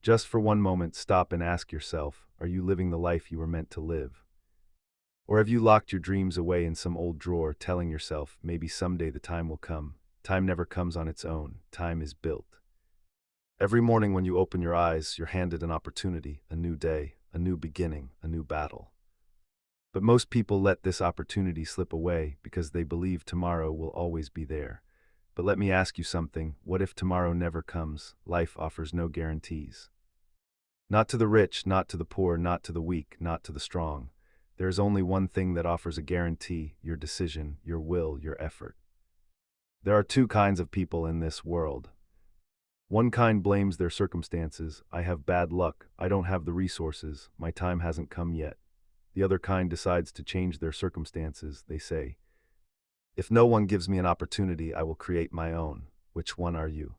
Just for one moment, stop and ask yourself, are you living the life you were meant to live? Or have you locked your dreams away in some old drawer, telling yourself, maybe someday the time will come? Time never comes on its own. Time is built. Every morning when you open your eyes, you're handed an opportunity, a new day, a new beginning, a new battle. But most people let this opportunity slip away because they believe tomorrow will always be there. But let me ask you something. What if tomorrow never comes? Life offers no guarantees. Not to the rich, not to the poor, not to the weak, not to the strong. There is only one thing that offers a guarantee: your decision, your will, your effort. There are two kinds of people in this world. One kind blames their circumstances. I have bad luck. I don't have the resources. My time hasn't come yet. The other kind decides to change their circumstances. They say, if no one gives me an opportunity, I will create my own. Which one are you?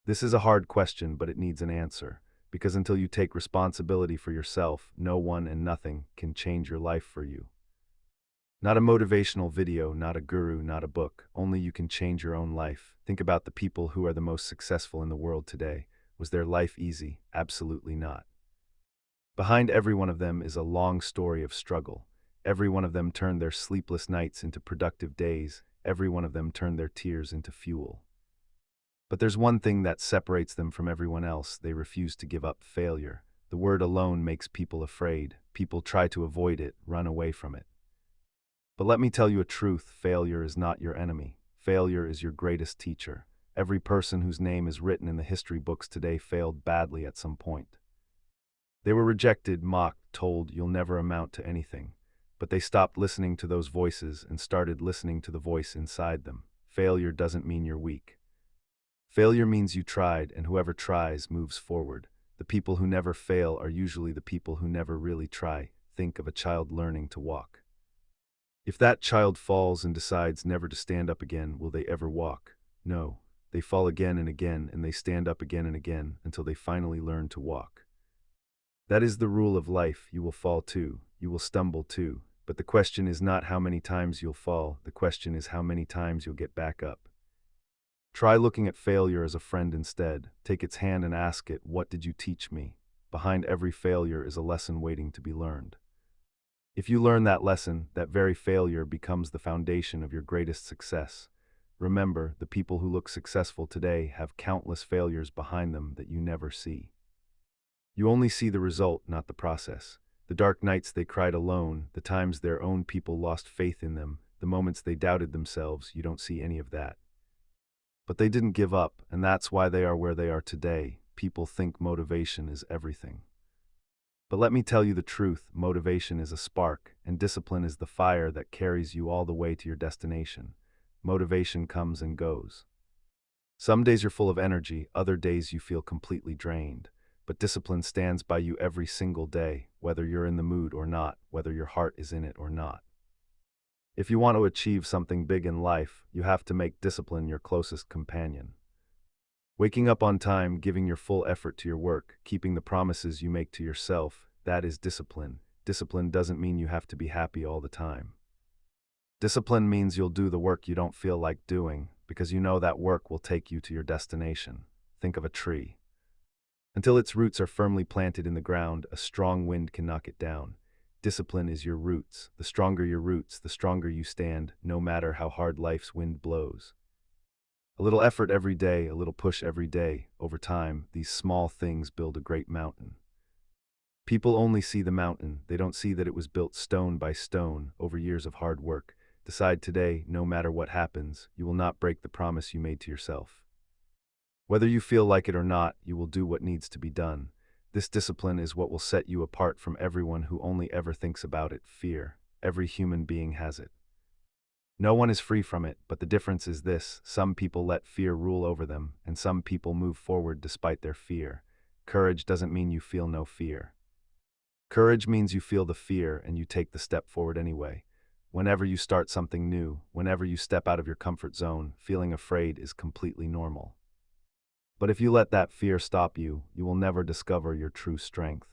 This is a hard question, but it needs an answer. Because until you take responsibility for yourself, no one and nothing can change your life for you. Not a motivational video, not a guru, not a book. Only you can change your own life. Think about the people who are the most successful in the world today. Was their life easy? Absolutely not. Behind every one of them is a long story of struggle. Every one of them turned their sleepless nights into productive days. Every one of them turned their tears into fuel. But there's one thing that separates them from everyone else. They refuse to give up failure. The word alone makes people afraid. People try to avoid it, run away from it. But let me tell you a truth: failure is not your enemy. Failure is your greatest teacher. Every person whose name is written in the history books today failed badly at some point. They were rejected, mocked, told you'll never amount to anything. But they stopped listening to those voices and started listening to the voice inside them. Failure doesn't mean you're weak. Failure means you tried, and whoever tries moves forward. The people who never fail are usually the people who never really try. Think of a child learning to walk. If that child falls and decides never to stand up again, will they ever walk? No. They fall again and again, and they stand up again and again until they finally learn to walk. That is the rule of life. You will fall too. You will stumble too. But the question is not how many times you'll fall. The question is how many times you'll get back up. Try looking at failure as a friend instead. Take its hand and ask it, what did you teach me? Behind every failure is a lesson waiting to be learned. If you learn that lesson, that very failure becomes the foundation of your greatest success. Remember, the people who look successful today have countless failures behind them that you never see. You only see the result, not the process. The dark nights they cried alone, the times their own people lost faith in them, the moments they doubted themselves, you don't see any of that. But they didn't give up, and that's why they are where they are today. People think motivation is everything. But let me tell you the truth: motivation is a spark, and discipline is the fire that carries you all the way to your destination. Motivation comes and goes. Some days you're full of energy, other days you feel completely drained. But discipline stands by you every single day, whether you're in the mood or not, whether your heart is in it or not. If you want to achieve something big in life, you have to make discipline your closest companion. Waking up on time, giving your full effort to your work, keeping the promises you make to yourself, that is discipline. Discipline doesn't mean you have to be happy all the time. Discipline means you'll do the work you don't feel like doing, because you know that work will take you to your destination. Think of a tree. Until its roots are firmly planted in the ground, a strong wind can knock it down. Discipline is your roots. The stronger your roots, the stronger you stand, no matter how hard life's wind blows. A little effort every day, a little push every day. Over time, these small things build a great mountain. People only see the mountain. They don't see that it was built stone by stone over years of hard work. Decide today, no matter what happens, you will not break the promise you made to yourself. Whether you feel like it or not, you will do what needs to be done. This discipline is what will set you apart from everyone who only ever thinks about it: fear. Every human being has it. No one is free from it, but the difference is this: some people let fear rule over them, and some people move forward despite their fear. Courage doesn't mean you feel no fear. Courage means you feel the fear and you take the step forward anyway. Whenever you start something new, whenever you step out of your comfort zone, feeling afraid is completely normal. But if you let that fear stop you, you will never discover your true strength.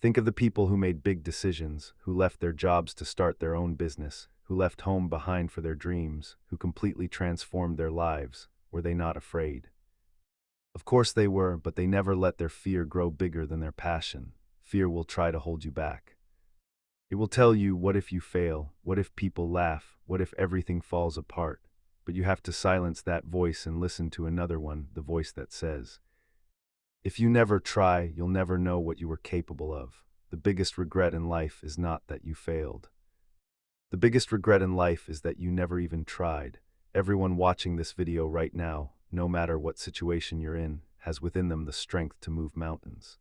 Think of the people who made big decisions, who left their jobs to start their own business, who left home behind for their dreams, who completely transformed their lives. Were they not afraid? Of course they were, but they never let their fear grow bigger than their passion. Fear will try to hold you back. It will tell you, what if you fail? What if people laugh? What if everything falls apart? But you have to silence that voice and listen to another one, the voice that says, if you never try, you'll never know what you were capable of. The biggest regret in life is not that you failed. The biggest regret in life is that you never even tried. Everyone watching this video right now, no matter what situation you're in, has within them the strength to move mountains.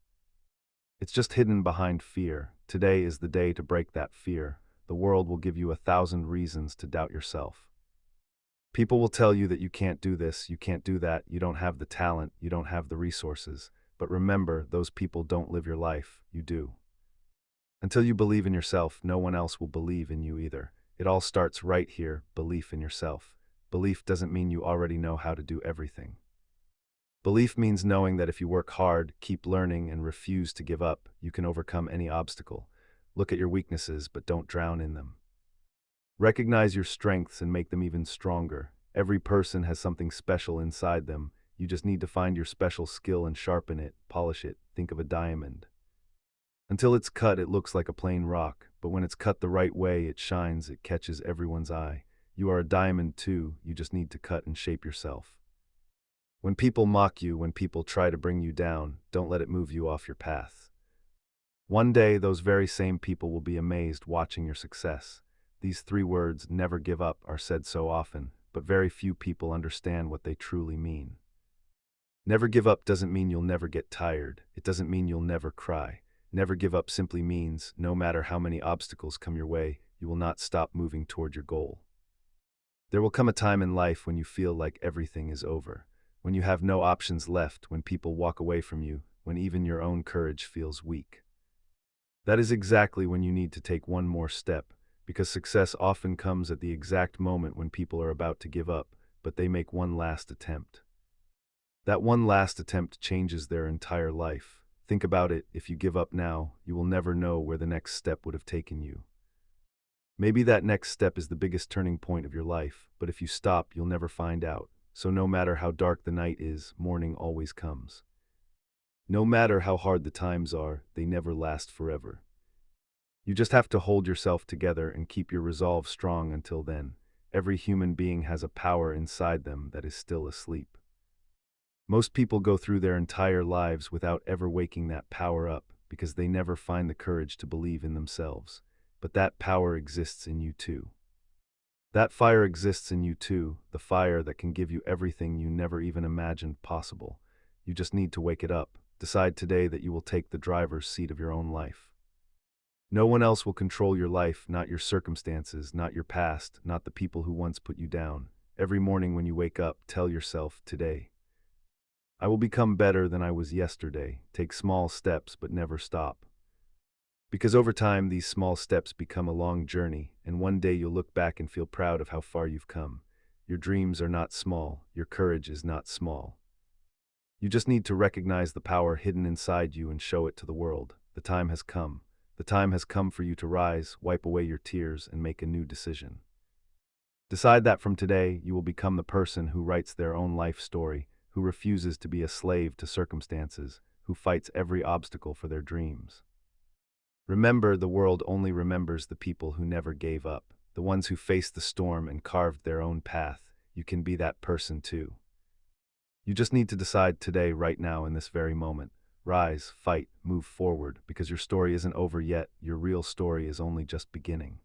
It's just hidden behind fear. Today is the day to break that fear. The world will give you 1,000 reasons to doubt yourself. People will tell you that you can't do this, you can't do that, you don't have the talent, you don't have the resources. But remember, those people don't live your life, you do. Until you believe in yourself, no one else will believe in you either. It all starts right here, belief in yourself. Belief doesn't mean you already know how to do everything. Belief means knowing that if you work hard, keep learning, and refuse to give up, you can overcome any obstacle. Look at your weaknesses, but don't drown in them. Recognize your strengths and make them even stronger. Every person has something special inside them. You just need to find your special skill and sharpen it, polish it. Think of a diamond. Until it's cut, it looks like a plain rock, but when it's cut the right way, it shines, it catches everyone's eye. You are a diamond too, you just need to cut and shape yourself. When people mock you, when people try to bring you down, don't let it move you off your path. One day, those very same people will be amazed watching your success. These 3 words, never give up, are said so often, but very few people understand what they truly mean. Never give up doesn't mean you'll never get tired. It doesn't mean you'll never cry. Never give up simply means, no matter how many obstacles come your way, you will not stop moving toward your goal. There will come a time in life when you feel like everything is over, when you have no options left, when people walk away from you, when even your own courage feels weak. That is exactly when you need to take one more step, because success often comes at the exact moment when people are about to give up, but they make one last attempt. That one last attempt changes their entire life. Think about it, if you give up now, you will never know where the next step would have taken you. Maybe that next step is the biggest turning point of your life, but if you stop, you'll never find out. So no matter how dark the night is, morning always comes. No matter how hard the times are, they never last forever. You just have to hold yourself together and keep your resolve strong until then. Every human being has a power inside them that is still asleep. Most people go through their entire lives without ever waking that power up because they never find the courage to believe in themselves. But that power exists in you too. That fire exists in you too, the fire that can give you everything you never even imagined possible. You just need to wake it up. Decide today that you will take the driver's seat of your own life. No one else will control your life, not your circumstances, not your past, not the people who once put you down. Every morning when you wake up, tell yourself, today, I will become better than I was yesterday. Take small steps, but never stop. Because over time, these small steps become a long journey, and one day you'll look back and feel proud of how far you've come. Your dreams are not small. Your courage is not small. You just need to recognize the power hidden inside you and show it to the world. The time has come. The time has come for you to rise, wipe away your tears, and make a new decision. Decide that from today, you will become the person who writes their own life story, who refuses to be a slave to circumstances, who fights every obstacle for their dreams. Remember, the world only remembers the people who never gave up, the ones who faced the storm and carved their own path. You can be that person too. You just need to decide today, right now, in this very moment. Rise, fight, move forward, because your story isn't over yet. Your real story is only just beginning.